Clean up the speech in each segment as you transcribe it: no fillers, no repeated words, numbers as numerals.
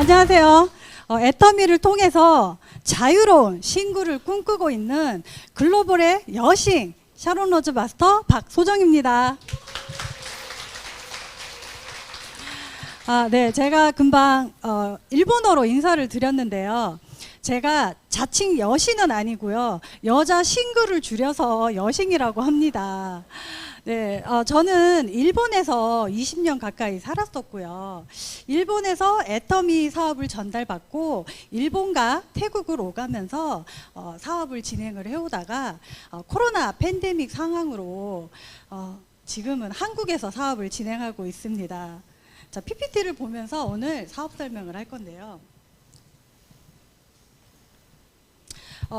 안녕하세요. 애터미를 통해서 자유로운 신구를 꿈꾸고 있는 글로벌의 여신 샤론 로즈 마스터 박소정입니다. 네, 제가 금방 일본어로 인사를 드렸는데요. 제가 자칭 여신은 아니고요. 여자 신구를 줄여서 여신이라고 합니다. 네, 저는 일본에서 20년 가까이 살았었고요. 일본에서 애터미 사업을 전달받고 일본과 태국을 오가면서 사업을 진행을 해오다가 코로나 팬데믹 상황으로 지금은 한국에서 사업을 진행하고 있습니다. 자, PPT를 보면서 오늘 사업 설명을 할 건데요.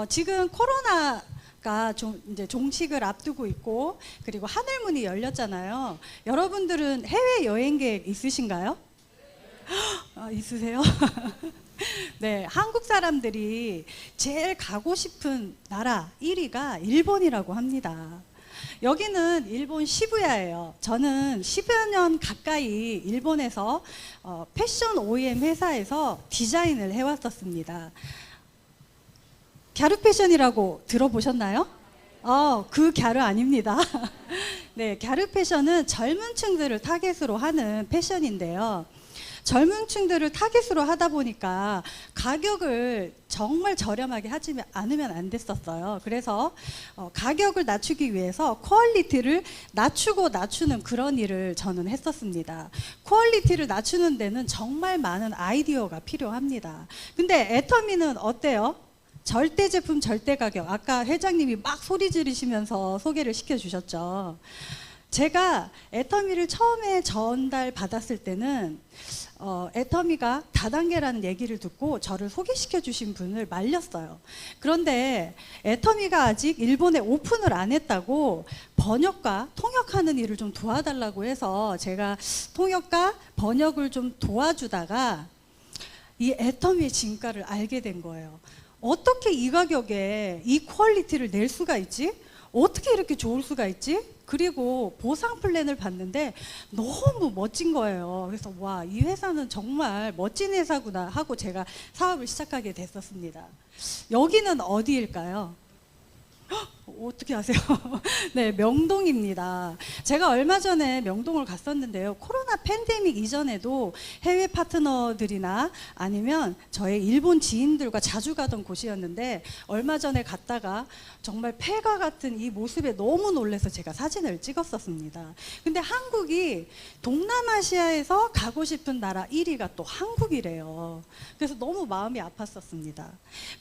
지금 코로나가 이제 종식을 앞두고 있고, 그리고 하늘문이 열렸잖아요. 여러분들은 해외 여행 계획 있으신가요? 있으세요? 네, 한국 사람들이 제일 가고 싶은 나라 1위가 일본이라고 합니다. 여기는 일본 시부야예요. 저는 10여 년 가까이 일본에서 패션 OEM 회사에서 디자인을 해왔었습니다. 갸루 패션이라고 들어보셨나요? 그 갸루 아닙니다. 네, 갸루 패션은 젊은 층들을 타겟으로 하는 패션인데요. 젊은 층들을 타겟으로 하다 보니까 가격을 정말 저렴하게 하지 않으면 안 됐었어요. 그래서 가격을 낮추기 위해서 퀄리티를 낮추는 그런 일을 저는 했었습니다. 퀄리티를 낮추는 데는 정말 많은 아이디어가 필요합니다. 근데 애터미는 어때요? 절대 제품 절대 가격, 아까 회장님이 막 소리 지르시면서 소개를 시켜주셨죠. 제가 애터미를 처음에 전달받았을 때는 애터미가 다단계라는 얘기를 듣고 저를 소개시켜 주신 분을 말렸어요. 그런데 애터미가 아직 일본에 오픈을 안 했다고 번역과 통역하는 일을 좀 도와달라고 해서 제가 통역과 번역을 좀 도와주다가 이 애터미의 진가를 알게 된 거예요. 어떻게 이 가격에 이 퀄리티를 낼 수가 있지? 어떻게 이렇게 좋을 수가 있지? 그리고 보상 플랜을 봤는데 너무 멋진 거예요. 그래서 와, 이 회사는 정말 멋진 회사구나 하고 제가 사업을 시작하게 됐었습니다. 여기는 어디일까요? 어떻게 아세요? 네, 명동입니다. 제가 얼마 전에 명동을 갔었는데요. 코로나 팬데믹 이전에도 해외 파트너들이나 아니면 저의 일본 지인들과 자주 가던 곳이었는데 얼마 전에 갔다가 정말 폐가 같은 이 모습에 너무 놀라서 제가 사진을 찍었었습니다. 근데 한국이 동남아시아에서 가고 싶은 나라 1위가 또 한국이래요. 그래서 너무 마음이 아팠었습니다.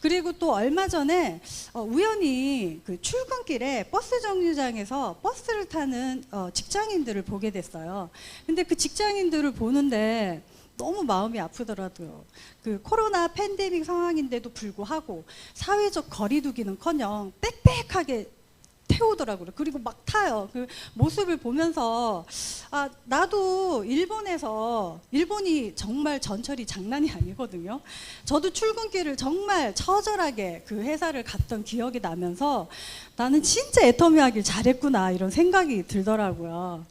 그리고 또 얼마 전에 우연히 그 출근길에 버스 정류장에서 버스를 타는 직장인들을 보게 됐어요. 근데 그 직장인들을 보는데 너무 마음이 아프더라고요. 그 코로나 팬데믹 상황인데도 불구하고 사회적 거리두기는커녕 빽빽하게 태우더라고요. 그리고 막 타요. 그 모습을 보면서 나도 일본이 정말 전철이 장난이 아니거든요. 저도 출근길을 정말 처절하게 그 회사를 갔던 기억이 나면서 나는 진짜 애터미 하길 잘했구나 이런 생각이 들더라고요.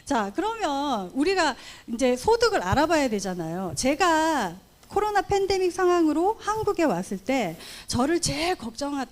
자, 그러면 우리가 이제 소득을 알아봐야 되잖아요. 제가 코로나 팬데믹 상황으로 한국에 왔을 때 저를 제일 걱정해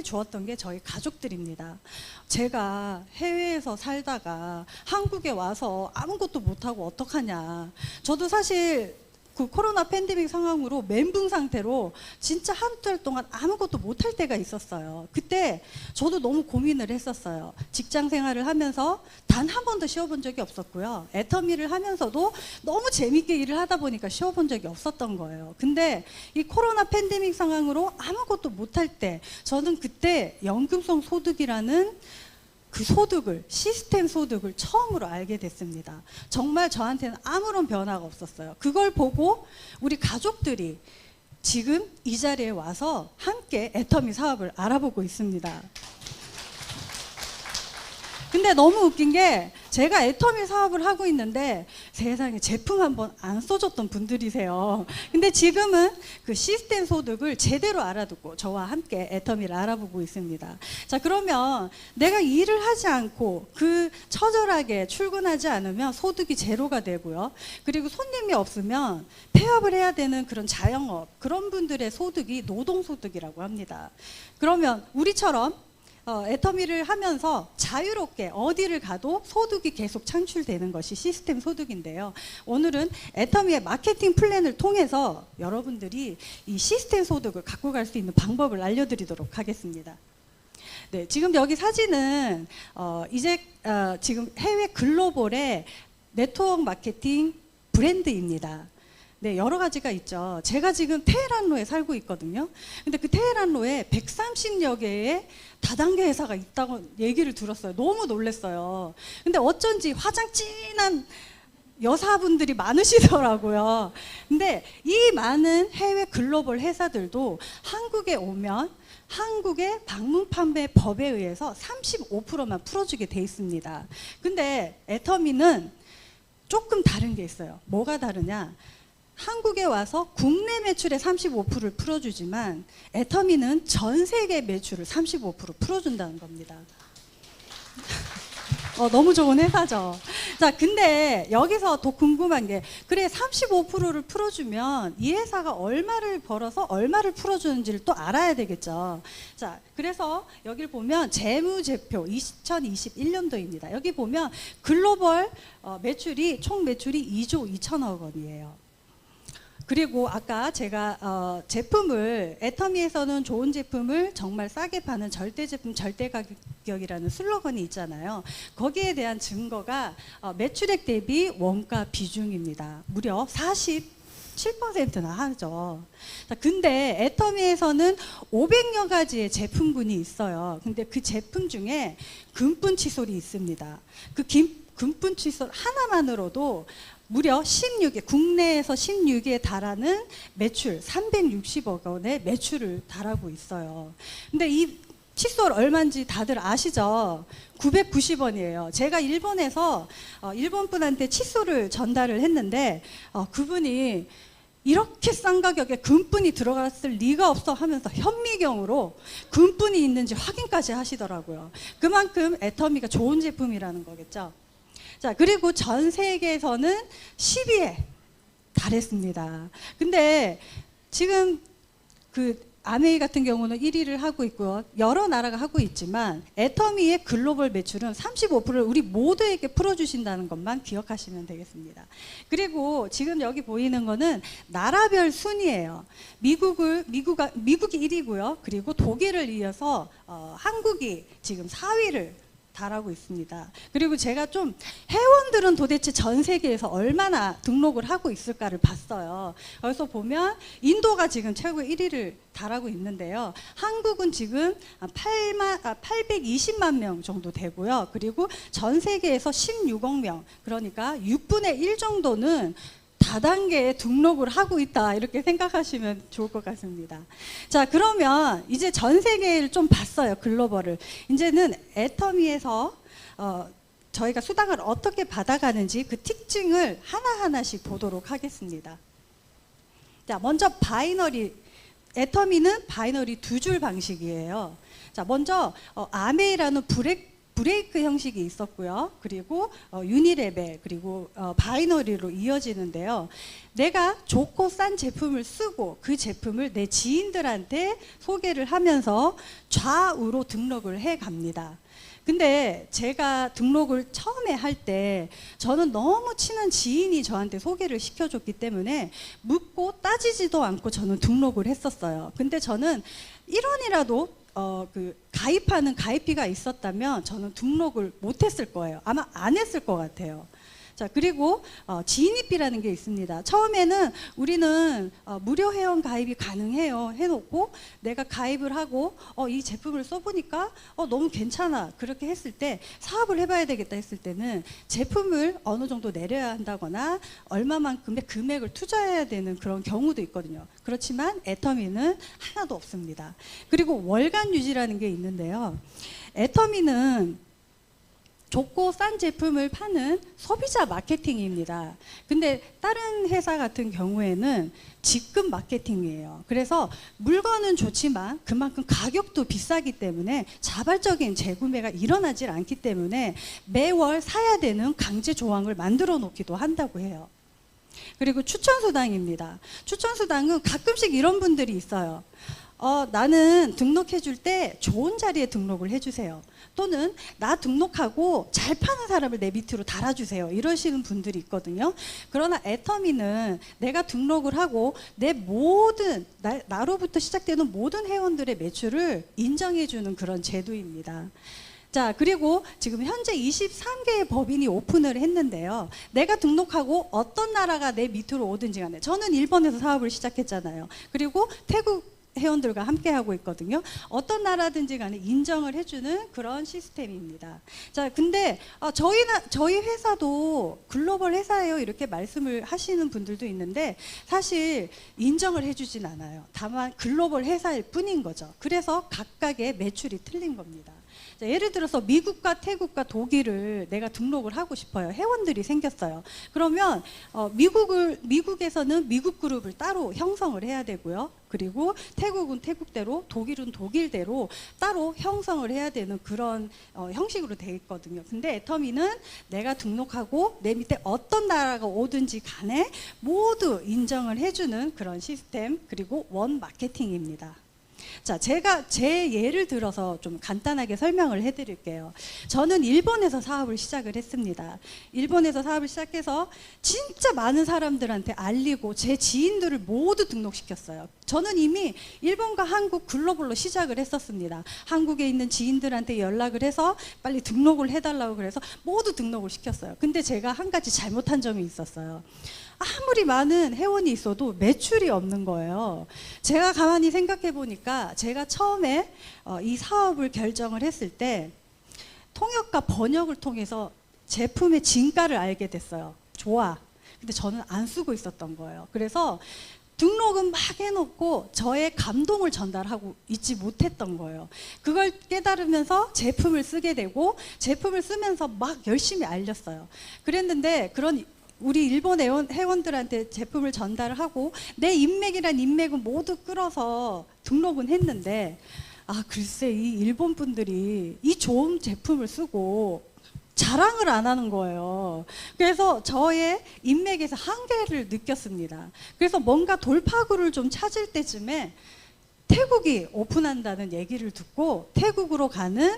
주었던 게 저희 가족들입니다. 제가 해외에서 살다가 한국에 와서 아무것도 못하고 어떡하냐. 저도 사실 그 코로나 팬데믹 상황으로 멘붕 상태로 진짜 한 달 동안 아무것도 못할 때가 있었어요. 그때 저도 너무 고민을 했었어요. 직장 생활을 하면서 단 한 번도 쉬어본 적이 없었고요. 애터미를 하면서도 너무 재밌게 일을 하다 보니까 쉬어본 적이 없었던 거예요. 근데 이 코로나 팬데믹 상황으로 아무것도 못할 때 저는 그때 연금성 소득이라는 그 소득을, 시스템 소득을 처음으로 알게 됐습니다. 정말 저한테는 아무런 변화가 없었어요. 그걸 보고 우리 가족들이 지금 이 자리에 와서 함께 애터미 사업을 알아보고 있습니다. 근데 너무 웃긴 게 제가 애터미 사업을 하고 있는데 세상에 제품 한 번 안 써줬던 분들이세요. 근데 지금은 그 시스템 소득을 제대로 알아듣고 저와 함께 애터미를 알아보고 있습니다. 자, 그러면 내가 일을 하지 않고 그 처절하게 출근하지 않으면 소득이 제로가 되고요. 그리고 손님이 없으면 폐업을 해야 되는 그런 자영업, 그런 분들의 소득이 노동소득이라고 합니다. 그러면 우리처럼 애터미를 하면서 자유롭게 어디를 가도 소득이 계속 창출되는 것이 시스템 소득인데요. 오늘은 애터미의 마케팅 플랜을 통해서 여러분들이 이 시스템 소득을 갖고 갈 수 있는 방법을 알려드리도록 하겠습니다. 네, 지금 여기 사진은 지금 해외 글로벌의 네트워크 마케팅 브랜드입니다. 네, 여러 가지가 있죠. 제가 지금 테헤란로에 살고 있거든요. 근데 그 테헤란로에 130여 개의 다단계 회사가 있다고 얘기를 들었어요. 너무 놀랐어요. 근데 어쩐지 화장 진한 여사분들이 많으시더라고요. 근데 이 많은 해외 글로벌 회사들도 한국에 오면 한국의 방문 판매 법에 의해서 35%만 풀어주게 돼 있습니다. 근데 애터미는 조금 다른 게 있어요. 뭐가 다르냐? 한국에 와서 국내 매출의 35%를 풀어주지만 애터미는 전 세계 매출을 35% 풀어준다는 겁니다. 너무 좋은 회사죠. 자, 근데 여기서 더 궁금한 게, 그래 35%를 풀어주면 이 회사가 얼마를 벌어서 얼마를 풀어주는지를 또 알아야 되겠죠. 자, 그래서 여기를 보면 재무제표 2021년도입니다. 여기 보면 글로벌 총 매출이 2조 2천억 원이에요. 그리고 아까 제가 제품을, 애터미에서는 좋은 제품을 정말 싸게 파는 절대 제품 절대 가격이라는 슬로건이 있잖아요. 거기에 대한 증거가 매출액 대비 원가 비중입니다. 무려 47%나 하죠. 근데 애터미에서는 500여 가지의 제품군이 있어요. 근데 그 제품 중에 금분 칫솔이 있습니다. 그 금분 칫솔 하나만으로도 무려 16개, 국내에서 16개에 달하는 매출, 360억 원의 매출을 달하고 있어요. 근데 이 칫솔 얼마인지 다들 아시죠? 990원이에요. 제가 일본에서 일본 분한테 칫솔을 전달을 했는데 그분이 이렇게 싼 가격에 금분이 들어갔을 리가 없어 하면서 현미경으로 금분이 있는지 확인까지 하시더라고요. 그만큼 애터미가 좋은 제품이라는 거겠죠. 자, 그리고 전 세계에서는 10위에 달했습니다. 근데 지금 그 아메이 같은 경우는 1위를 하고 있고요. 여러 나라가 하고 있지만 애터미의 글로벌 매출은 35%를 우리 모두에게 풀어주신다는 것만 기억하시면 되겠습니다. 그리고 지금 여기 보이는 거는 나라별 순위예요. 미국이 1위고요. 그리고 독일을 이어서 한국이 지금 4위를 달하고 있습니다. 그리고 제가 좀 회원들은 도대체 전 세계에서 얼마나 등록을 하고 있을까를 봤어요. 그래서 보면 인도가 지금 최고 1위를 달하고 있는데요. 한국은 지금 820만 명 정도 되고요. 그리고 전 세계에서 16억 명, 그러니까 6분의 1 정도는 다단계에 등록을 하고 있다, 이렇게 생각하시면 좋을 것 같습니다. 자, 그러면 이제 전 세계를 좀 봤어요. 글로벌을. 이제는 애터미에서 저희가 수당을 어떻게 받아가는지 그 특징을 하나하나씩 보도록 하겠습니다. 자, 먼저 바이너리. 애터미는 바이너리 2줄 방식이에요. 자, 먼저 아메이라는 브레이크 형식이 있었고요. 그리고 유니레벨, 그리고 바이너리로 이어지는데요. 내가 좋고 싼 제품을 쓰고 그 제품을 내 지인들한테 소개를 하면서 좌우로 등록을 해 갑니다. 근데 제가 등록을 처음에 할 때 저는 너무 친한 지인이 저한테 소개를 시켜줬기 때문에 묻고 따지지도 않고 저는 등록을 했었어요. 근데 저는 1원이라도 가입하는 가입비가 있었다면 저는 등록을 못했을 거예요. 아마 안 했을 것 같아요. 자, 그리고 진입비라는 게 있습니다. 처음에는 우리는 무료 회원 가입이 가능해요 해놓고 내가 가입을 하고 이 제품을 써보니까 너무 괜찮아, 그렇게 했을 때 사업을 해봐야 되겠다 했을 때는 제품을 어느 정도 내려야 한다거나 얼마만큼의 금액을 투자해야 되는 그런 경우도 있거든요. 그렇지만 애터미는 하나도 없습니다. 그리고 월간 유지라는 게 있는데요. 애터미는 좋고 싼 제품을 파는 소비자 마케팅입니다. 근데 다른 회사 같은 경우에는 직급 마케팅이에요. 그래서 물건은 좋지만 그만큼 가격도 비싸기 때문에 자발적인 재구매가 일어나질 않기 때문에 매월 사야 되는 강제 조항을 만들어 놓기도 한다고 해요. 그리고 추천수당입니다. 추천수당은 가끔씩 이런 분들이 있어요. 나는 등록해 줄 때 좋은 자리에 등록을 해주세요. 또는 나 등록하고 잘 파는 사람을 내 밑으로 달아주세요. 이러시는 분들이 있거든요. 그러나 애터미는 내가 등록을 하고 내 모든 나로부터 시작되는 모든 회원들의 매출을 인정해주는 그런 제도입니다. 자, 그리고 지금 현재 23개의 법인이 오픈을 했는데요. 내가 등록하고 어떤 나라가 내 밑으로 오든지 간에, 저는 일본에서 사업을 시작했잖아요. 그리고 태국 회원들과 함께 하고 있거든요. 어떤 나라든지 간에 인정을 해주는 그런 시스템입니다. 자, 근데 저희 회사도 글로벌 회사예요, 이렇게 말씀을 하시는 분들도 있는데 사실 인정을 해주진 않아요. 다만 글로벌 회사일 뿐인 거죠. 그래서 각각의 매출이 틀린 겁니다. 자, 예를 들어서 미국과 태국과 독일을 내가 등록을 하고 싶어요. 회원들이 생겼어요. 그러면 미국에서는 미국 그룹을 따로 형성을 해야 되고요. 그리고 태국은 태국대로, 독일은 독일대로 따로 형성을 해야 되는 그런 형식으로 되어 있거든요. 근데 애터미는 내가 등록하고 내 밑에 어떤 나라가 오든지 간에 모두 인정을 해주는 그런 시스템, 그리고 원 마케팅입니다. 자, 제가 제 예를 들어서 좀 간단하게 설명을 해드릴게요. 저는 일본에서 사업을 시작을 했습니다. 일본에서 사업을 시작해서 진짜 많은 사람들한테 알리고 제 지인들을 모두 등록시켰어요. 저는 이미 일본과 한국 글로벌로 시작을 했었습니다. 한국에 있는 지인들한테 연락을 해서 빨리 등록을 해달라고 그래서 모두 등록을 시켰어요. 근데 제가 한 가지 잘못한 점이 있었어요. 아무리 많은 회원이 있어도 매출이 없는 거예요. 제가 가만히 생각해 보니까 제가 처음에 이 사업을 결정을 했을 때 통역과 번역을 통해서 제품의 진가를 알게 됐어요. 좋아. 근데 저는 안 쓰고 있었던 거예요. 그래서 등록은 막 해놓고 저의 감동을 전달하고 있지 못했던 거예요. 그걸 깨달으면서 제품을 쓰게 되고 제품을 쓰면서 막 열심히 알렸어요. 그랬는데 그런 우리 일본 회원들한테 제품을 전달을 하고 내 인맥이란 인맥은 모두 끌어서 등록은 했는데 글쎄 이 일본 분들이 이 좋은 제품을 쓰고 자랑을 안 하는 거예요. 그래서 저의 인맥에서 한계를 느꼈습니다. 그래서 뭔가 돌파구를 좀 찾을 때쯤에 태국이 오픈한다는 얘기를 듣고 태국으로 가는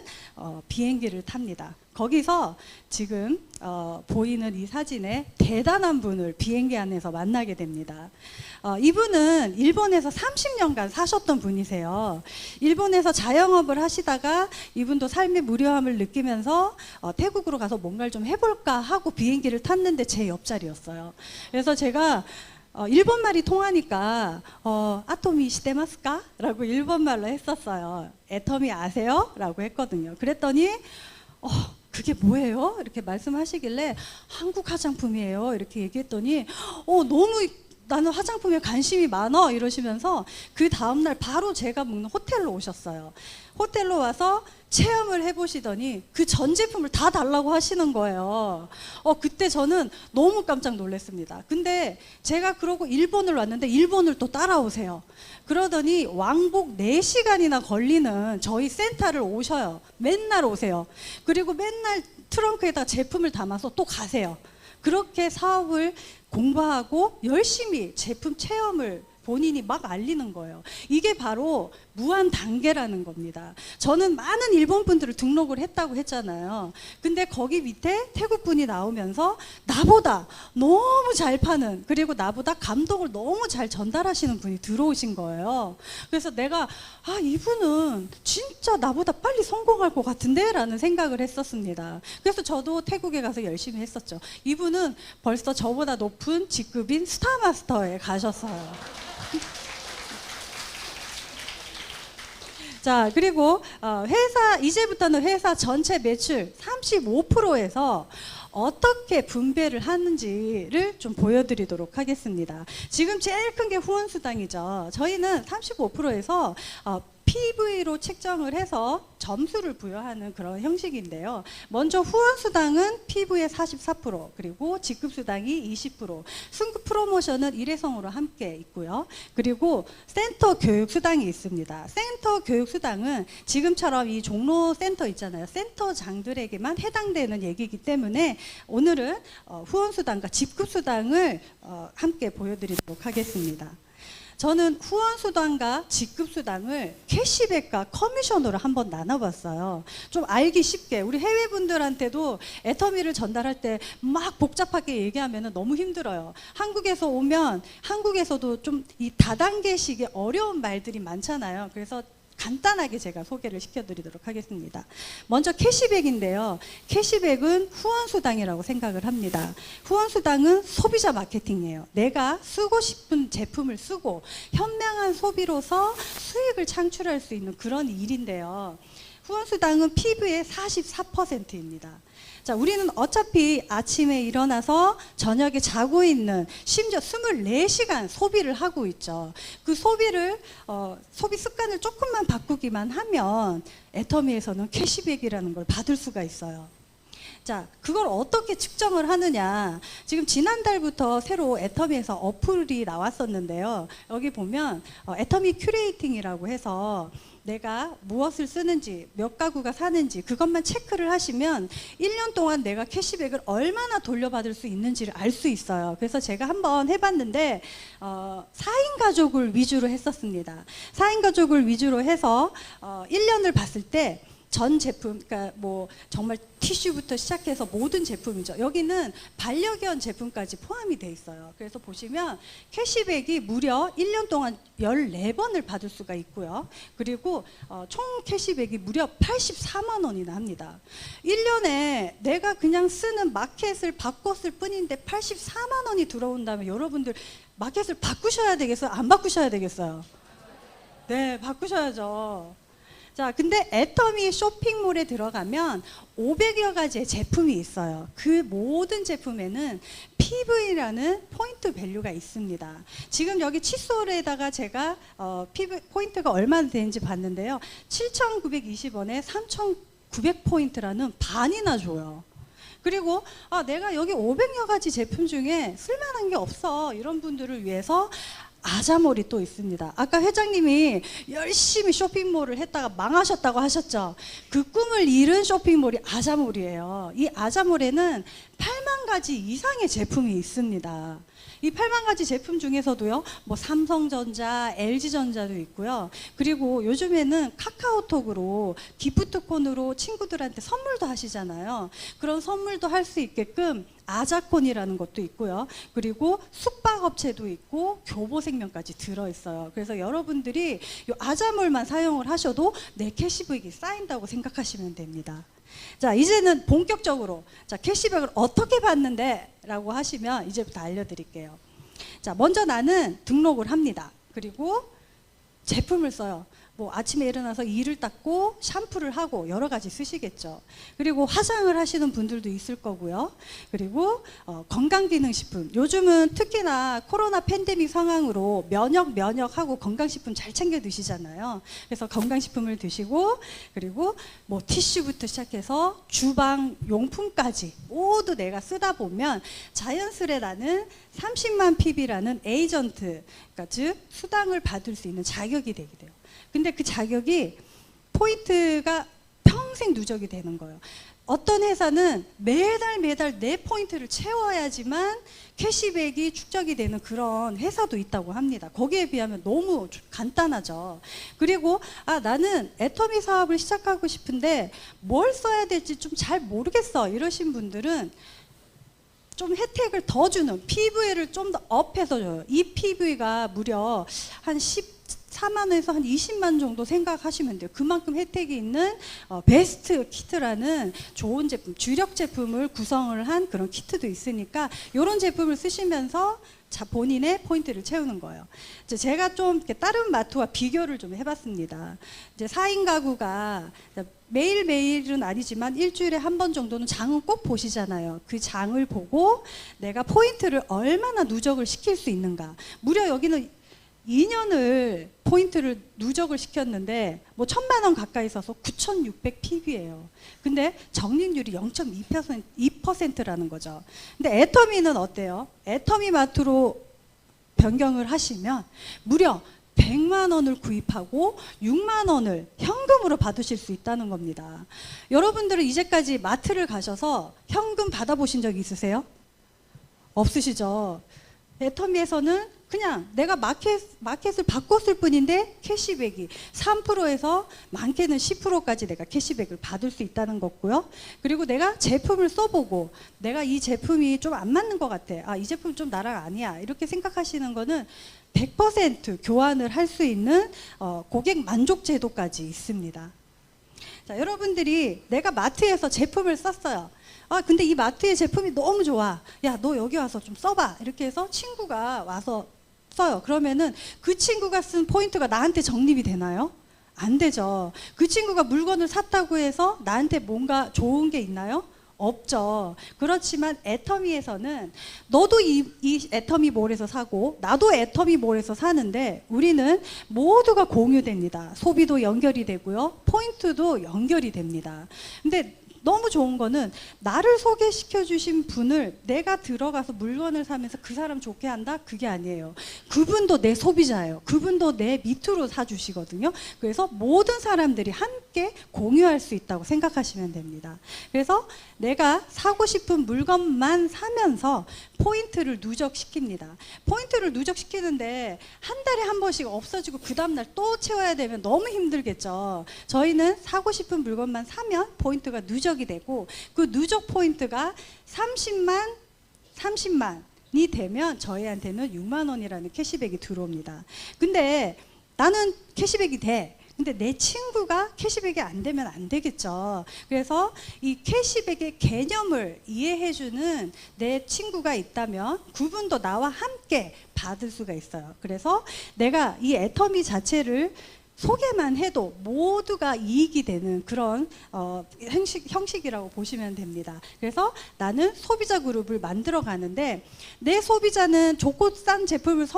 비행기를 탑니다. 거기서 지금 보이는 이 사진에 대단한 분을 비행기 안에서 만나게 됩니다. 이분은 일본에서 30년간 사셨던 분이세요. 일본에서 자영업을 하시다가 이분도 삶의 무료함을 느끼면서 태국으로 가서 뭔가를 좀 해볼까 하고 비행기를 탔는데 제 옆자리였어요. 그래서 제가 일본말이 통하니까 아토미 시대마스까? 라고 일본말로 했었어요. 애터미 아세요? 라고 했거든요. 그랬더니 그게 뭐예요? 이렇게 말씀하시길래 한국 화장품이에요. 이렇게 얘기했더니 너무 나는 화장품에 관심이 많아 이러시면서 그 다음날 바로 제가 묵는 호텔로 오셨어요. 호텔로 와서 체험을 해보시더니 그 전 제품을 다 달라고 하시는 거예요. 그때 저는 너무 깜짝 놀랐습니다. 근데 제가 그러고 일본을 왔는데 일본을 또 따라오세요. 그러더니 왕복 4시간이나 걸리는 저희 센터를 오셔요. 맨날 오세요. 그리고 맨날 트렁크에다 제품을 담아서 또 가세요. 그렇게 사업을 공부하고 열심히 제품 체험을 본인이 막 알리는 거예요. 이게 바로 무한 단계라는 겁니다. 저는 많은 일본 분들을 등록을 했다고 했잖아요. 근데 거기 밑에 태국 분이 나오면서 나보다 너무 잘 파는, 그리고 나보다 감동을 너무 잘 전달하시는 분이 들어오신 거예요. 그래서 내가 이분은 진짜 나보다 빨리 성공할 것 같은데? 라는 생각을 했었습니다. 그래서 저도 태국에 가서 열심히 했었죠. 이분은 벌써 저보다 높은 직급인 스타마스터에 가셨어요. 자, 그리고 이제부터는 회사 전체 매출 35%에서 어떻게 분배를 하는지를 좀 보여드리도록 하겠습니다. 지금 제일 큰 게 후원수당이죠. 저희는 35%에서 PV로 책정을 해서 점수를 부여하는 그런 형식인데요. 먼저 후원수당은 PV의 44%, 그리고 직급수당이 20%, 승급 프로모션은 일회성으로 함께 있고요. 그리고 센터 교육수당이 있습니다. 센터 교육수당은 지금처럼 이 종로 센터 있잖아요. 센터장들에게만 해당되는 얘기이기 때문에 오늘은 후원수당과 직급수당을 함께 보여드리도록 하겠습니다. 저는 후원수당과 직급수당을 캐시백과 커미션으로 한번 나눠봤어요. 좀 알기 쉽게 우리 해외분들한테도 애터미를 전달할 때 막 복잡하게 얘기하면 너무 힘들어요. 한국에서 오면 한국에서도 좀 이 다단계식의 어려운 말들이 많잖아요. 그래서 간단하게 제가 소개를 시켜드리도록 하겠습니다. 먼저 캐시백인데요. 캐시백은 후원수당이라고 생각을 합니다. 후원수당은 소비자 마케팅이에요. 내가 쓰고 싶은 제품을 쓰고 현명한 소비로서 수익을 창출할 수 있는 그런 일인데요. 후원수당은 PV의 44%입니다. 자, 우리는 어차피 아침에 일어나서 저녁에 자고 있는, 심지어 24시간 소비를 하고 있죠. 그 소비를 소비 습관을 조금만 바꾸기만 하면 애터미에서는 캐시백이라는 걸 받을 수가 있어요. 자, 그걸 어떻게 측정을 하느냐. 지금 지난달부터 새로 애터미에서 어플이 나왔었는데요. 여기 보면 애터미 큐레이팅이라고 해서 내가 무엇을 쓰는지, 몇 가구가 사는지 그것만 체크를 하시면 1년 동안 내가 캐시백을 얼마나 돌려받을 수 있는지를 알 수 있어요. 그래서 제가 한번 해봤는데 4인 가족을 위주로 했었습니다. 4인 가족을 위주로 해서 1년을 봤을 때 전 제품, 그러니까 뭐 정말 티슈부터 시작해서 모든 제품이죠. 여기는 반려견 제품까지 포함이 돼 있어요. 그래서 보시면 캐시백이 무려 1년 동안 14번을 받을 수가 있고요. 그리고 총 캐시백이 무려 84만 원이나 합니다. 1년에 내가 그냥 쓰는 마켓을 바꿨을 뿐인데 84만 원이 들어온다면 여러분들 마켓을 바꾸셔야 되겠어요? 안 바꾸셔야 되겠어요? 네, 바꾸셔야죠. 자, 근데 애터미 쇼핑몰에 들어가면 500여 가지의 제품이 있어요. 그 모든 제품에는 PV라는 포인트 밸류가 있습니다. 지금 여기 칫솔에다가 제가 PV 포인트가 얼마나 되는지 봤는데요. 7,920원에 3,900포인트라는 반이나 줘요. 그리고 내가 여기 500여 가지 제품 중에 쓸만한 게 없어, 이런 분들을 위해서 아자몰이 또 있습니다. 아까 회장님이 열심히 쇼핑몰을 했다가 망하셨다고 하셨죠. 그 꿈을 이룬 쇼핑몰이 아자몰이에요. 이 아자몰에는 8만 가지 이상의 제품이 있습니다. 이 8만 가지 제품 중에서도요, 뭐 삼성전자, LG전자도 있고요. 그리고 요즘에는 카카오톡으로 기프트콘으로 친구들한테 선물도 하시잖아요. 그런 선물도 할 수 있게끔 아자콘이라는 것도 있고요. 그리고 숙박업체도 있고 교보생명까지 들어있어요. 그래서 여러분들이 이 아자몰만 사용을 하셔도 내 캐시백이 쌓인다고 생각하시면 됩니다. 자, 이제는 본격적으로 자, 캐시백을 어떻게 받는데? 라고 하시면 이제부터 알려드릴게요. 자, 먼저 나는 등록을 합니다. 그리고 제품을 써요. 뭐 아침에 일어나서 이를 닦고 샴푸를 하고 여러 가지 쓰시겠죠. 그리고 화장을 하시는 분들도 있을 거고요. 그리고 건강기능식품, 요즘은 특히나 코로나 팬데믹 상황으로 면역하고 건강식품 잘 챙겨 드시잖아요. 그래서 건강식품을 드시고, 그리고 뭐 티슈부터 시작해서 주방 용품까지 모두 내가 쓰다 보면 자연스레 나는 30만 PB라는 에이전트, 그러니까 즉 수당을 받을 수 있는 자격이 되게 돼요. 근데 그 자격이 포인트가 평생 누적이 되는 거예요. 어떤 회사는 매달 내 포인트를 채워야지만 캐시백이 축적이 되는 그런 회사도 있다고 합니다. 거기에 비하면 너무 간단하죠. 그리고 나는 애터미 사업을 시작하고 싶은데 뭘 써야 될지 좀 잘 모르겠어, 이러신 분들은 좀 혜택을 더 주는 PV를 좀 더 업해서 줘요. 이 PV가 무려 한 14만 원에서 한 20만 정도 생각하시면 돼요. 그만큼 혜택이 있는 베스트 키트라는 좋은 제품, 주력 제품을 구성을 한 그런 키트도 있으니까 이런 제품을 쓰시면서 본인의 포인트를 채우는 거예요. 이제 제가 좀 이렇게 다른 마트와 비교를 좀 해봤습니다. 이제 4인 가구가 매일매일은 아니지만 일주일에 한 번 정도는 장은 꼭 보시잖아요. 그 장을 보고 내가 포인트를 얼마나 누적을 시킬 수 있는가. 무려 여기는 2년을 포인트를 누적을 시켰는데 뭐 1,000만 원 가까이 써서 9,600 PB예요. 근데 적립률이 0.2%라는 거죠. 근데 애터미는 어때요? 애터미 마트로 변경을 하시면 무려 100만 원을 구입하고 6만 원을 현금으로 받으실 수 있다는 겁니다. 여러분들은 이제까지 마트를 가셔서 현금 받아보신 적 있으세요? 없으시죠? 애터미에서는 그냥 내가 마켓을 바꿨을 뿐인데 캐시백이 3%에서 많게는 10%까지 내가 캐시백을 받을 수 있다는 거고요. 그리고 내가 제품을 써보고 내가 이 제품이 좀 안 맞는 것 같아. 아, 이 제품 좀 나랑 아니야. 이렇게 생각하시는 거는 100% 교환을 할 수 있는 고객 만족 제도까지 있습니다. 자, 여러분들이 내가 마트에서 제품을 썼어요. 아, 근데 이 마트의 제품이 너무 좋아. 야, 너 여기 와서 좀 써봐. 이렇게 해서 친구가 와서 써요. 그러면은 그 친구가 쓴 포인트가 나한테 적립이 되나요? 안 되죠. 그 친구가 물건을 샀다고 해서 나한테 뭔가 좋은 게 있나요? 없죠. 그렇지만 애터미에서는 너도 이 애터미몰에서 사고 나도 애터미몰에서 사는데 우리는 모두가 공유됩니다. 소비도 연결이 되고요. 포인트도 연결이 됩니다. 근데 너무 좋은 거는 나를 소개시켜 주신 분을 내가 들어가서 물건을 사면서 그 사람 좋게 한다? 그게 아니에요. 그분도 내 소비자예요. 그분도 내 밑으로 사주시거든요. 그래서 모든 사람들이 함께 공유할 수 있다고 생각하시면 됩니다. 그래서 내가 사고 싶은 물건만 사면서 포인트를 누적시킵니다. 포인트를 누적시키는데 한 달에 한 번씩 없어지고 그 다음날 또 채워야 되면 너무 힘들겠죠. 저희는 사고 싶은 물건만 사면 포인트가 누적이 되고 그 누적 포인트가 30만이 되면 저희한테는 6만 원이라는 캐시백이 들어옵니다. 근데 나는 캐시백이 돼. 근데 내 친구가 캐시백이 안 되면 안 되겠죠. 그래서 이 캐시백의 개념을 이해해주는 내 친구가 있다면 그분도 나와 함께 받을 수가 있어요. 그래서 내가 이 애터미 자체를 소개만 해도 모두가 이익이 되는 그런 형식이라고 보시면 됩니다. 그래서 나는 소비자 그룹을 만들어 가는데 내 소비자는 좋고 싼 제품을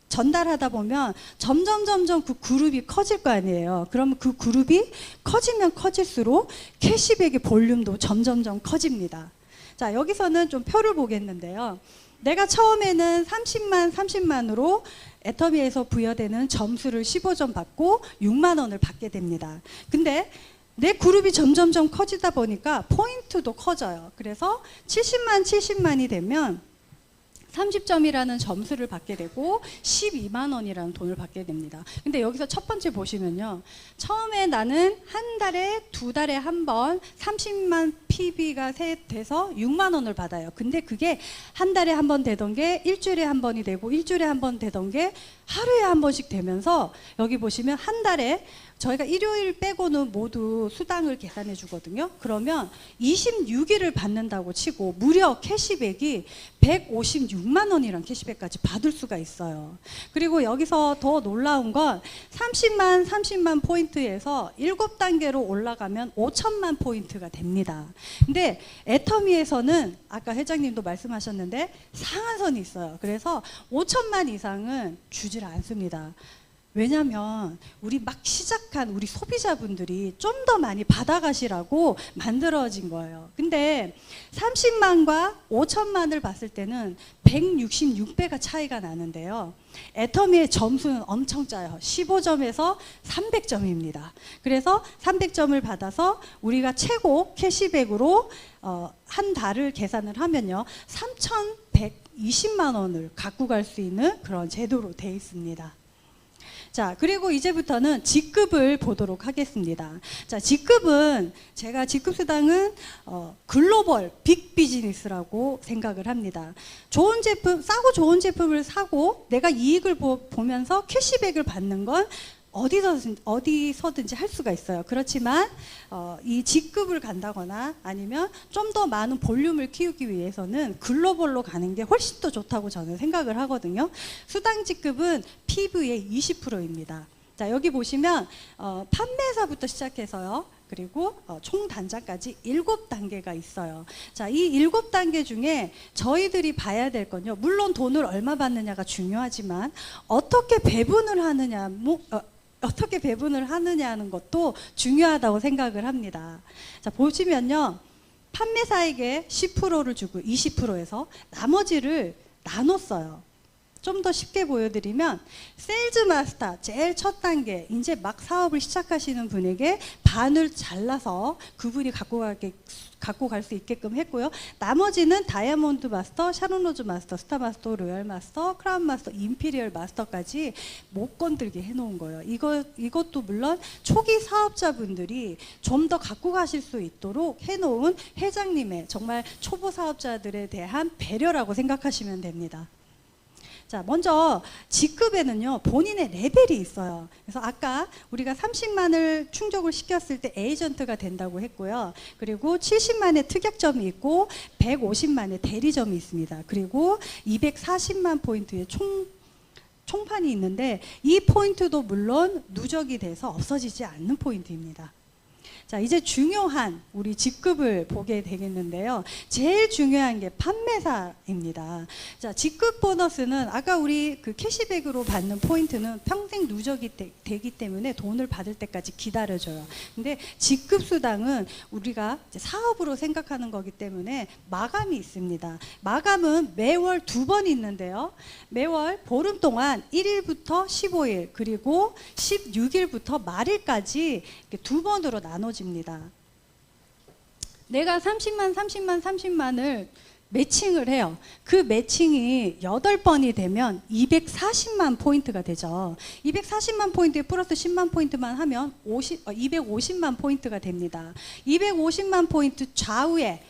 전달하다 보면 점점 그 그룹이 커질 거 아니에요. 그러면 그 그룹이 커지면 커질수록 캐시백의 볼륨도 점점 커집니다. 자, 여기서는 좀 표를 보겠는데요. 내가 처음에는 30만으로 애터미에서 부여되는 점수를 15점 받고 6만 원을 받게 됩니다. 근데 내 그룹이 점점 커지다 보니까 포인트도 커져요. 그래서 70만이 되면 30점이라는 점수를 받게 되고 12만 원이라는 돈을 받게 됩니다. 근데 여기서 첫 번째 보시면요. 처음에 나는 한 달에 두 달에 한 번 30만 PB가 돼서 6만 원을 받아요. 근데 그게 한 달에 한 번 되던 게 일주일에 한 번이 되고 일주일에 한 번 되던 게 하루에 한 번씩 되면서 여기 보시면 한 달에 저희가 일요일 빼고는 모두 수당을 계산해 주거든요. 그러면 26일을 받는다고 치고 무려 캐시백이 156만 원이란 캐시백까지 받을 수가 있어요. 그리고 여기서 더 놀라운 건 30만 포인트에서 7단계로 올라가면 5천만 포인트가 됩니다. 근데 애터미에서는 아까 회장님도 말씀하셨는데 상한선이 있어요. 그래서 5천만 이상은 주질 않습니다. 왜냐하면 우리 막 시작한 우리 소비자분들이 좀 더 많이 받아가시라고 만들어진 거예요. 근데 30만과 5천만을 봤을 때는 166배가 차이가 나는데요. 애터미의 점수는 엄청 짜요. 15점에서 300점입니다. 그래서 300점을 받아서 우리가 최고 캐시백으로 한 달을 계산을 하면요. 3,120만 원을 갖고 갈 수 있는 그런 제도로 되어 있습니다. 자, 그리고 이제부터는 직급을 보도록 하겠습니다. 자, 직급은 제가 직급수당은 글로벌 빅 비즈니스라고 생각을 합니다. 좋은 제품, 싸고 좋은 제품을 사고 내가 이익을 보면서 캐시백을 받는 건 어디서든지 할 수가 있어요. 그렇지만 이 직급을 간다거나 아니면 좀 더 많은 볼륨을 키우기 위해서는 글로벌로 가는 게 훨씬 더 좋다고 저는 생각을 하거든요. 수당 직급은 PV의 20%입니다. 자, 여기 보시면 판매사부터 시작해서요. 그리고 총 단자까지 7단계가 있어요. 자, 이 7단계 중에 저희들이 봐야 될 건요. 물론 돈을 얼마 받느냐가 중요하지만 어떻게 배분을 하느냐, 어떻게 배분을 하느냐는 것도 중요하다고 생각을 합니다. 자, 보시면요. 판매사에게 10%를 주고 20%에서 나머지를 나눴어요. 좀 더 쉽게 보여드리면 세일즈 마스터 제일 첫 단계 이제 막 사업을 시작하시는 분에게 반을 잘라서 그분이 갖고 갈 수 있게끔 했고요. 나머지는 다이아몬드 마스터, 샤론 로즈 마스터, 스타 마스터, 로얄 마스터, 크라운 마스터, 임피리얼 마스터까지 못 건들게 해놓은 거예요. 이것도 물론 초기 사업자분들이 좀 더 갖고 가실 수 있도록 해놓은 회장님의 정말 초보 사업자들에 대한 배려라고 생각하시면 됩니다. 자, 먼저 직급에는요 본인의 레벨이 있어요. 그래서 아까 우리가 30만을 충족을 시켰을 때 에이전트가 된다고 했고요. 그리고 70만의 특약점이 있고 150만의 대리점이 있습니다. 그리고 240만 포인트의 총판이 있는데 이 포인트도 물론 누적이 돼서 없어지지 않는 포인트입니다. 자, 이제 중요한 우리 직급을 보게 되겠는데요. 제일 중요한 게 판매사입니다. 자, 직급 보너스는 아까 우리 그 캐시백으로 받는 포인트는 평생 누적이 되기 때문에 돈을 받을 때까지 기다려줘요. 근데 직급 수당은 우리가 이제 사업으로 생각하는 거기 때문에 마감이 있습니다. 마감은 매월 2번 있는데요. 매월 보름 동안 1일부터 15일 그리고 16일부터 말일까지 이렇게 2번으로 나눠집니다. 내가 30만을 매칭을 해요. 그 매칭이 8번이 되면 240만 포인트가 되죠. 240만 포인트에 플러스 10만 포인트만 하면 250만 포인트가 됩니다. 250만 포인트 좌우에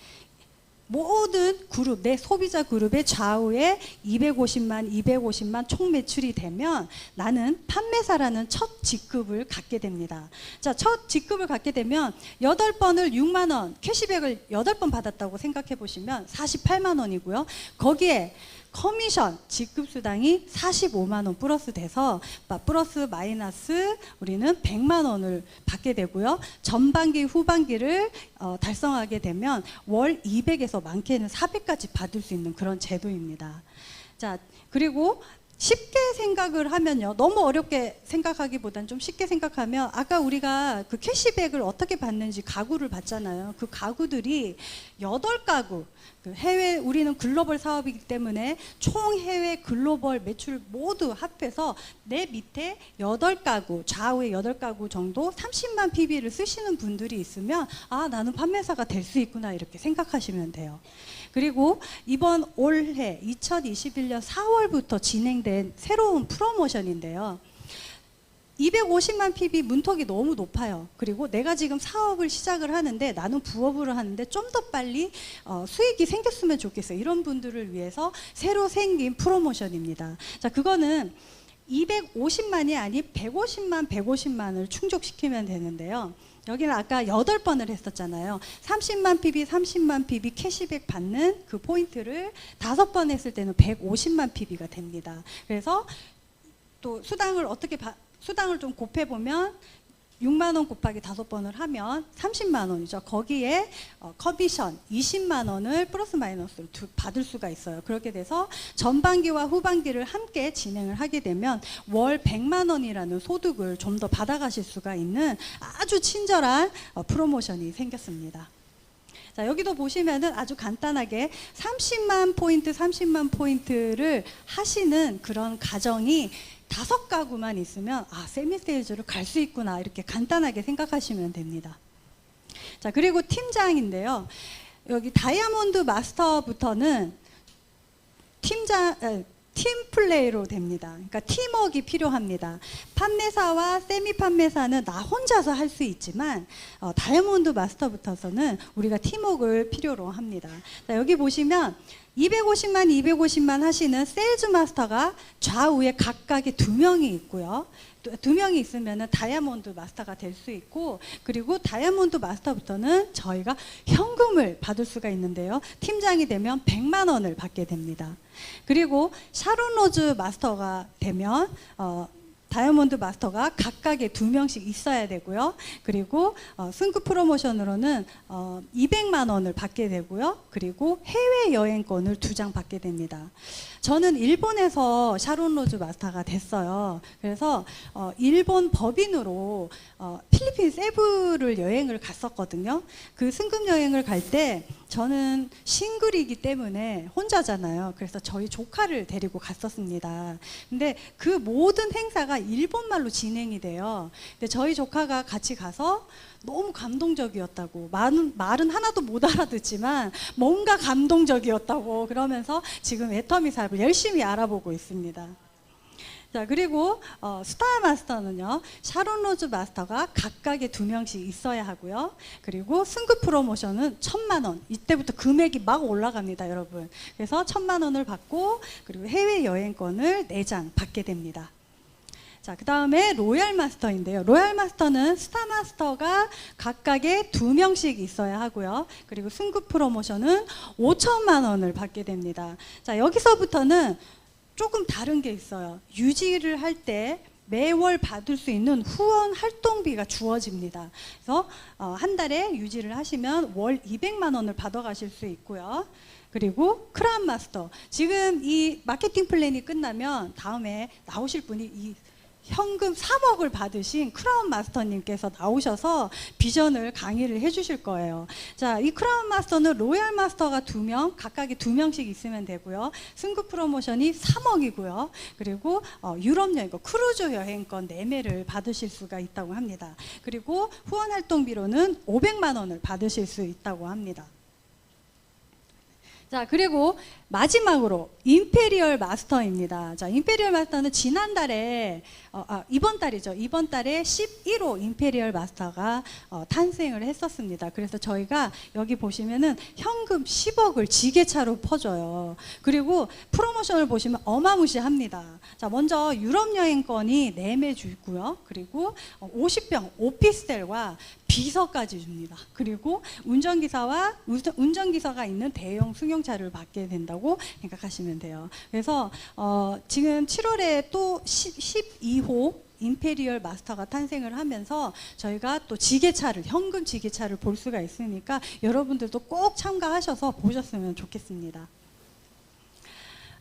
모든 그룹, 내 소비자 그룹의 좌우에 250만 총 매출이 되면 나는 판매사라는 첫 직급을 갖게 됩니다. 자, 첫 직급을 갖게 되면 8번을 6만 원, 캐시백을 8번 받았다고 생각해 보시면 48만 원이고요. 거기에 커미션, 직급수당이 45만 원 플러스 돼서 플러스 마이너스 우리는 100만 원을 받게 되고요. 전반기, 후반기를 달성하게 되면 월 200에서 많게는 400까지 받을 수 있는 그런 제도입니다. 자, 그리고 쉽게 생각을 하면요. 너무 어렵게 생각하기보단 좀 쉽게 생각하면 아까 우리가 그 캐시백을 어떻게 받는지 가구를 봤잖아요. 그 가구들이 8가구, 그 해외 우리는 글로벌 사업이기 때문에 총 해외 글로벌 매출 모두 합해서 내 밑에 8가구, 좌우에 8가구 정도 30만 PB를 쓰시는 분들이 있으면 아, 나는 판매사가 될 수 있구나 이렇게 생각하시면 돼요. 그리고 이번 올해 2021년 4월부터 진행된 새로운 프로모션인데요. 250만 PB 문턱이 너무 높아요. 그리고 내가 지금 사업을 시작을 하는데 나는 부업으로 하는데 좀 더 빨리 수익이 생겼으면 좋겠어요. 이런 분들을 위해서 새로 생긴 프로모션입니다. 자, 그거는 250만이 아닌 150만을 충족시키면 되는데요. 여기는 아까 8번을 했었잖아요. 30만 PB, 30만 PB 캐시백 받는 그 포인트를 5번 했을 때는 150만 PB가 됩니다. 그래서 또 수당을 좀 곱해보면 6만 원 곱하기 5번을 하면 30만 원이죠. 거기에 커미션 20만 원을 플러스 마이너스를 받을 수가 있어요. 그렇게 돼서 전반기와 후반기를 함께 진행을 하게 되면 월 100만 원이라는 소득을 좀 더 받아가실 수가 있는 아주 친절한 프로모션이 생겼습니다. 자, 여기도 보시면은 아주 간단하게 30만 포인트를 하시는 그런 가정이 5가구만 있으면 아, 세미세일즈로 갈 수 있구나 이렇게 간단하게 생각하시면 됩니다. 자, 그리고 팀장인데요. 여기 다이아몬드 마스터부터는 팀 플레이로 됩니다. 그러니까 팀워크가 필요합니다. 판매사와 세미 판매사는 나 혼자서 할 수 있지만 다이아몬드 마스터부터서는 우리가 팀워크를 필요로 합니다. 자, 여기 보시면 250만 하시는 세일즈 마스터가 좌우에 각각에 2명이 있고요. 2명이 있으면 다이아몬드 마스터가 될 수 있고, 그리고 다이아몬드 마스터부터는 저희가 현금을 받을 수가 있는데요. 팀장이 되면 100만 원을 받게 됩니다. 그리고 샤론 로즈 마스터가 되면 다이아몬드 마스터가 각각에 2명씩 있어야 되고요. 그리고 승급 프로모션으로는 200만 원을 받게 되고요. 그리고 해외 여행권을 2장 받게 됩니다. 저는 일본에서 샤론 로즈 마스터가 됐어요. 그래서 일본 법인으로 필리핀 세부를 여행을 갔었거든요. 그 승급 여행을 갈 때 저는 싱글이기 때문에 혼자잖아요. 그래서 저희 조카를 데리고 갔었습니다. 근데 그 모든 행사가 일본말로 진행이 돼요. 근데 저희 조카가 같이 가서 너무 감동적이었다고, 말은 하나도 못 알아듣지만 뭔가 감동적이었다고 그러면서 지금 애터미 사업을 열심히 알아보고 있습니다. 자, 그리고 스타 마스터는요, 샤론 로즈 마스터가 각각에 2명씩 있어야 하고요. 그리고 승급 프로모션은 1,000만 원. 이때부터 금액이 막 올라갑니다, 여러분. 그래서 1,000만 원을 받고, 그리고 해외 여행권을 4장 받게 됩니다. 자, 그 다음에 로얄 마스터인데요. 로얄 마스터는 스타 마스터가 각각에 2명씩 있어야 하고요. 그리고 승급 프로모션은 5,000만 원을 받게 됩니다. 자, 여기서부터는 조금 다른 게 있어요. 유지를 할 때 매월 받을 수 있는 후원 활동비가 주어집니다. 그래서 한 달에 유지를 하시면 월 200만 원을 받아가실 수 있고요. 그리고 크라운 마스터, 지금 이 마케팅 플랜이 끝나면 다음에 나오실 분이 이 현금 3억을 받으신 크라운 마스터님께서 나오셔서 비전을 강의를 해주실 거예요. 자, 이 크라운 마스터는 로얄 마스터가 2명, 각각이 2명씩 있으면 되고요. 승급 프로모션이 3억이고요. 그리고 유럽 여행권, 크루즈 여행권 4매를 받으실 수가 있다고 합니다. 그리고 후원 활동비로는 500만 원을 받으실 수 있다고 합니다. 자, 그리고 마지막으로 임페리얼 마스터입니다. 자, 임페리얼 마스터는 지난달에 이번 달이죠. 이번 달에 11호 임페리얼 마스터가 탄생을 했었습니다. 그래서 저희가 여기 보시면은 현금 10억을 지게차로 퍼줘요. 그리고 프로모션을 보시면 어마무시합니다. 자, 먼저 유럽 여행권이 4매 주고요. 그리고 50평 오피스텔과 비서까지 줍니다. 그리고 운전기사가 있는 대형 승용차를 받게 된다고 생각하시면 돼요. 그래서 지금 7월에 또 12호 임페리얼 마스터가 탄생을 하면서 저희가 또 지게차를, 현금 지게차를 볼 수가 있으니까 여러분들도 꼭 참가하셔서 보셨으면 좋겠습니다.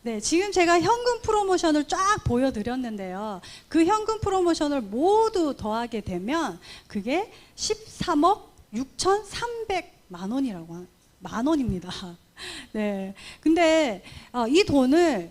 네, 지금 제가 현금 프로모션을 쫙 보여드렸는데요. 그 현금 프로모션을 모두 더하게 되면 그게 13억 6,300만 원이라고, 만 원입니다. 네, 근데 이 돈을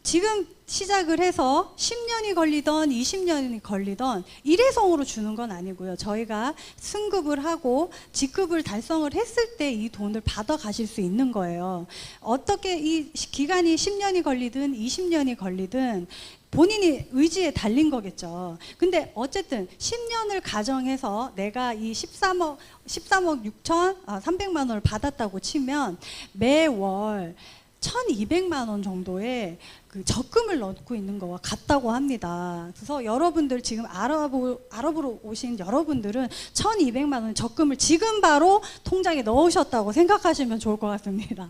지금 시작을 해서 10년이 걸리던 20년이 걸리던 일회성으로 주는 건 아니고요. 저희가 승급을 하고 직급을 달성을 했을 때 이 돈을 받아 가실 수 있는 거예요. 어떻게 이 기간이 10년이 걸리든 20년이 걸리든 본인이 의지에 달린 거겠죠. 근데 어쨌든 10년을 가정해서 내가 이 13억 6,300만 원을 받았다고 치면 매월 1,200만 원 정도의 그 적금을 넣고 있는 거와 같다고 합니다. 그래서 여러분들 지금 알아보러 오신 여러분들은 1,200만 원 적금을 지금 바로 통장에 넣으셨다고 생각하시면 좋을 것 같습니다.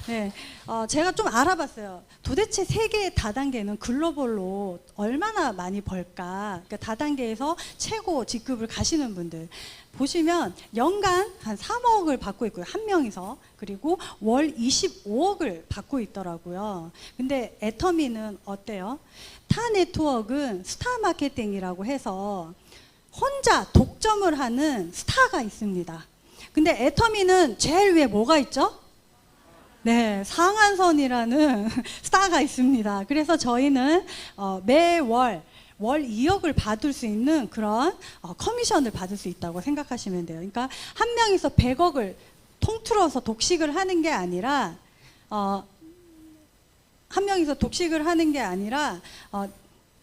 네, 제가 좀 알아봤어요. 도대체 세계의 다단계는 글로벌로 얼마나 많이 벌까? 그러니까 다단계에서 최고 직급을 가시는 분들 보시면 연간 한 3억을 받고 있고요. 한 명이서. 그리고 월 25억을 받고 있더라고요. 근데 애터미는 어때요? 타 네트워크는 스타 마케팅이라고 해서 혼자 독점을 하는 스타가 있습니다. 근데 애터미는 제일 위에 뭐가 있죠? 네, 상한선이라는 스타가 있습니다. 그래서 저희는 매월 월 2억을 받을 수 있는 그런 커미션을 받을 수 있다고 생각하시면 돼요. 그러니까 한 명이서 100억을 통틀어서 독식을 하는 게 아니라 한 명이서 독식을 하는 게 아니라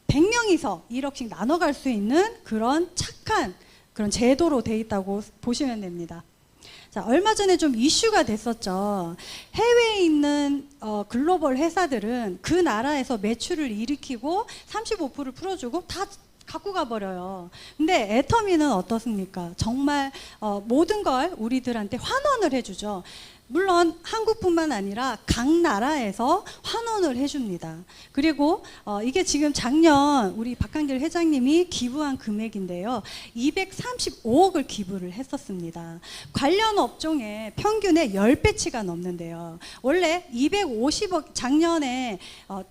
100명이서 1억씩 나눠갈 수 있는 그런 착한 그런 제도로 돼 있다고 보시면 됩니다. 자, 얼마 전에 좀 이슈가 됐었죠. 해외에 있는 글로벌 회사들은 그 나라에서 매출을 일으키고 35%를 풀어주고 다 갖고 가버려요. 근데 애터미는 어떻습니까? 정말 모든 걸 우리들한테 환원을 해주죠. 물론 한국뿐만 아니라 각 나라에서 환원을 해줍니다. 그리고 이게 지금 작년 우리 박한길 회장님이 기부한 금액인데요. 235억을 기부를 했었습니다. 관련 업종의 평균의 10배치가 넘는데요. 원래 250억, 작년에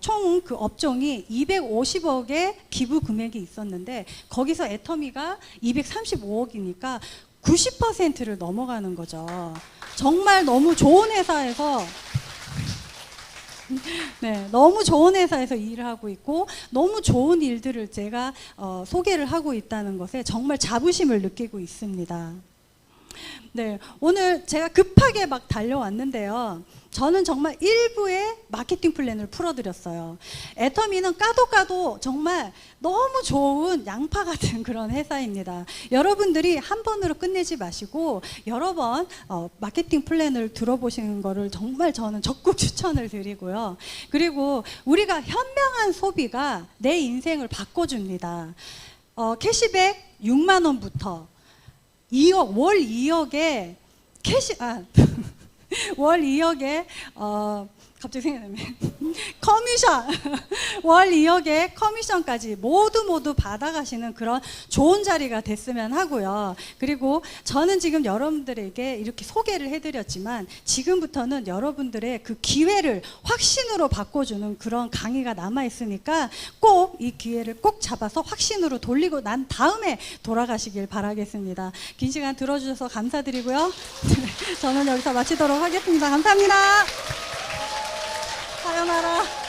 총 그 업종이 250억의 기부 금액이 있었는데 거기서 애터미가 235억이니까 90%를 넘어가는 거죠. 정말 너무 좋은 회사에서 네, 너무 좋은 회사에서 일을 하고 있고 너무 좋은 일들을 제가 소개를 하고 있다는 것에 정말 자부심을 느끼고 있습니다. 네, 오늘 제가 급하게 막 달려왔는데요. 저는 정말 일부의 마케팅 플랜을 풀어드렸어요. 애터미는 까도 정말 너무 좋은 양파 같은 그런 회사입니다. 여러분들이 한 번으로 끝내지 마시고 여러 번 마케팅 플랜을 들어보시는 거를 정말 저는 적극 추천을 드리고요. 그리고 우리가 현명한 소비가 내 인생을 바꿔줍니다. 캐시백 6만 원부터 2억, 월 2억에 월 2억에 갑자기 생각나네. 커미션 월 2억의 커미션까지 모두 받아가시는 그런 좋은 자리가 됐으면 하고요. 그리고 저는 지금 여러분들에게 이렇게 소개를 해드렸지만 지금부터는 여러분들의 그 기회를 확신으로 바꿔주는 그런 강의가 남아있으니까 꼭 이 기회를 꼭 잡아서 확신으로 돌리고 난 다음에 돌아가시길 바라겠습니다. 긴 시간 들어주셔서 감사드리고요. 저는 여기서 마치도록 하겠습니다. 감사합니다. 사요나라.